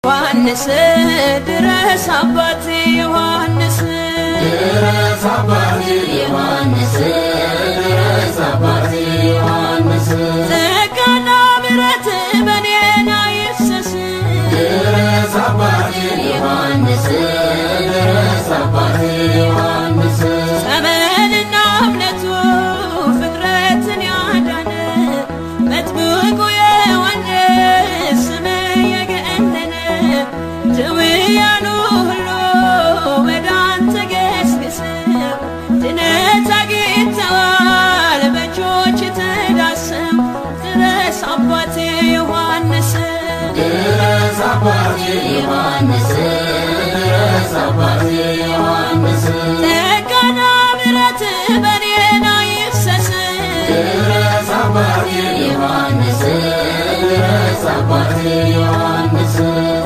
ዮሐንስ ድረስ አባቴ ዮሐንስ ድረስ አባቴ ዮሐንስ ድረስ አባቴ ዮሐንስ ጸጋና ምሕረት በኔና ይፍሰስ ድረስ አባቴ ዮሐንስ ድረስ አባቴ ዮሐንስ ጸበልና እምነቱ ፍጥረትን ያዳነ መጥምቁ ዮሐንስ ስም የገነነ ድውያኑ ሁሉ ወደ አንተ ገስግሰው ድነት አግኝተዋል በእጆች ተዳሰው ድረስ አባቴ ዮሐንስ ድረስ አባቴ ዮሐንስ ድረስ አባቴ ዮሐንስ ጸጋና ምሕረት በኔና ይፍሰስ ድረስ አባቴ ዮሐንስ ድረስ አባቴ ዮሐንስ